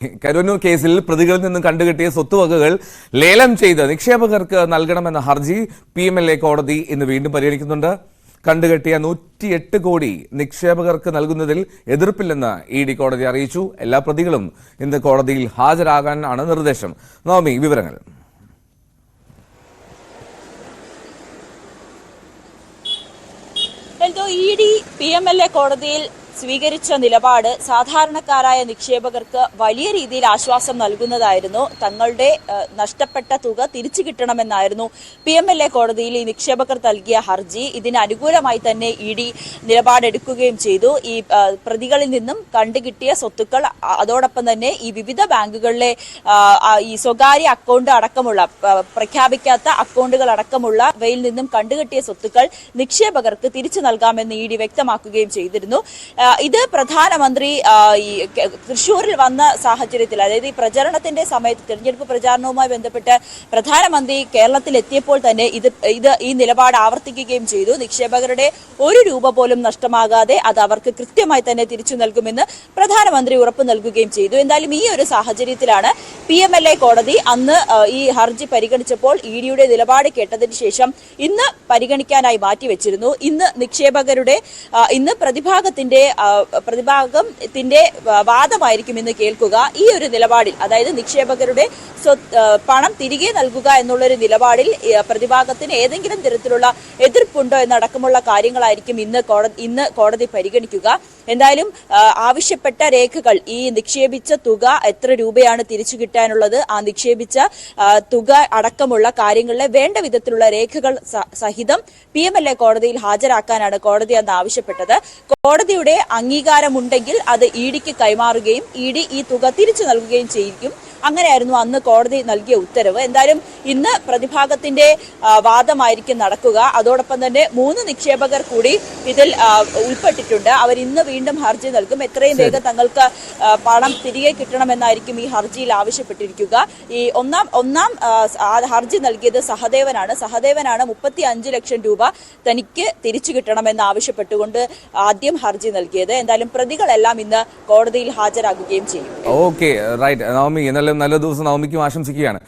കരുവന്നൂർ കേസിൽ പ്രതികളിൽ നിന്നും കണ്ടുകെട്ടിയ സ്വത്തുവകകൾ ലേലം ചെയ്ത് നിക്ഷേപകർക്ക് നൽകണമെന്ന ഹർജി PMLA കോടതി ഇന്ന് വീണ്ടും പരിഗണിക്കുന്നുണ്ട്. കണ്ടുകെട്ടിയ 108 കോടി നിക്ഷേപകർക്ക് നൽകുന്നതിൽ എതിർപ്പില്ലെന്ന് ED കോടതി അറിയിച്ചു. എല്ലാ പ്രതികളും ഇന്ന് കോടതിയിൽ ഹാജരാകാനാണ് നിർദ്ദേശം. നവമി, വിവരങ്ങൾ. ED PMLA കോടതിയിൽ സ്വീകരിച്ച നിലപാട് സാധാരണക്കാരായ നിക്ഷേപകർക്ക് വലിയ രീതിയിൽ ആശ്വാസം നൽകുന്നതായിരുന്നു. തങ്ങളുടെ നഷ്ടപ്പെട്ട തുക തിരിച്ചു കിട്ടണമെന്നായിരുന്നു PMLA കോടതിയിൽ ഈ നിക്ഷേപകർ നൽകിയ ഹർജി. ഇതിന് അനുകൂലമായി തന്നെ ED നിലപാടെടുക്കുകയും ചെയ്തു. ഈ പ്രതികളിൽ നിന്നും കണ്ടുകിട്ടിയ സ്വത്തുക്കൾ, അതോടൊപ്പം തന്നെ ഈ വിവിധ ബാങ്കുകളിലെ ഈ സ്വകാര്യ അക്കൗണ്ട് അടക്കമുള്ള, പ്രഖ്യാപിക്കാത്ത അക്കൗണ്ടുകൾ അടക്കമുള്ളവയിൽ നിന്നും കണ്ടുകിട്ടിയ സ്വത്തുക്കൾ നിക്ഷേപകർക്ക് തിരിച്ചു നൽകാമെന്ന് ED വ്യക്തമാക്കുകയും ചെയ്തിരുന്നു. ഇത് പ്രധാനമന്ത്രി തൃശൂരിൽ വന്ന സാഹചര്യത്തിൽ, അതായത് ഈ പ്രചരണത്തിന്റെ സമയത്ത്, തെരഞ്ഞെടുപ്പ് പ്രചാരണവുമായി ബന്ധപ്പെട്ട് പ്രധാനമന്ത്രി കേരളത്തിൽ എത്തിയപ്പോൾ തന്നെ ഈ നിലപാട് ആവർത്തിക്കുകയും ചെയ്തു. നിക്ഷേപകരുടെ ഒരു രൂപ പോലും നഷ്ടമാകാതെ അത് അവർക്ക് കൃത്യമായി തന്നെ തിരിച്ചു നൽകുമെന്ന് പ്രധാനമന്ത്രി ഉറപ്പ് നൽകുകയും ചെയ്തു. എന്തായാലും ഈ ഒരു സാഹചര്യത്തിലാണ് PMLA കോടതി അന്ന് ഈ ഹർജി പരിഗണിച്ചപ്പോൾ EDയുടെ നിലപാട് കേട്ടതിന് ശേഷം ഇന്ന് പരിഗണിക്കാനായി മാറ്റിവെച്ചിരുന്നു. ഇന്ന് നിക്ഷേപകരുടെ, ഇന്ന് പ്രതിഭാഗത്തിന്റെ വാദമായിരിക്കും ഇന്ന് കേൾക്കുക. ഈ ഒരു നിലപാടിൽ, അതായത് നിക്ഷേപകരുടെ പണം തിരികെ നൽകുക എന്നുള്ളൊരു നിലപാടിൽ പ്രതിഭാഗത്തിന് ഏതെങ്കിലും തരത്തിലുള്ള എതിർപ്പുണ്ടോ എന്നടക്കമുള്ള കാര്യങ്ങളായിരിക്കും ഇന്ന് കോടതി പരിഗണിക്കുക. എന്തായാലും ആവശ്യപ്പെട്ട രേഖകൾ, ഈ നിക്ഷേപിച്ച തുക എത്ര രൂപയാണ് തിരിച്ചു കിട്ടാനുള്ളത്, ആ നിക്ഷേപിച്ച തുക അടക്കമുള്ള കാര്യങ്ങളിലെ വേണ്ട വിധത്തിലുള്ള രേഖകൾ സഹിതം PMLA കോടതിയിൽ ഹാജരാക്കാനാണ് കോടതി അന്ന് ആവശ്യപ്പെട്ടത്. കോടതിയുടെ അംഗീകാരമുണ്ടെങ്കിൽ അത് EDക്ക് കൈമാറുകയും ED ഈ തുക തിരിച്ചു നൽകുകയും ചെയ്യും. അങ്ങനെയായിരുന്നു അന്ന് കോടതി നൽകിയ ഉത്തരവ്. എന്തായാലും ഇന്ന് പ്രതിഭാഗത്തിന്റെ വാദമായിരിക്കും നടക്കുക. അതോടൊപ്പം തന്നെ 3 നിക്ഷേപകർ കൂടി ഇതിൽ ഉൾപ്പെട്ടിട്ടുണ്ട്. അവർ ഇന്ന് വീണ്ടും ഹർജി നൽകും. എത്രയും വേഗം തങ്ങൾക്ക് പണം തിരികെ കിട്ടണമെന്നായിരിക്കും ഈ ഹർജിയിൽ ആവശ്യപ്പെട്ടിരിക്കുക. ഈ ഒന്നാം ഹർജി നൽകിയത് സഹദേവനാണ്. 35 ലക്ഷം രൂപ തനിക്ക് തിരിച്ചു കിട്ടണമെന്ന് ആവശ്യപ്പെട്ടുകൊണ്ട് ആദ്യം ഹർജി നൽകിയത്. എന്തായാലും പ്രതികളെല്ലാം ഇന്ന് കോടതിയിൽ ഹാജരാകുകയും ചെയ്യും. Okay, right. നവമി, നല്ല ദിവസം നവമിക്കും ആശംസിക്കുകയാണ്.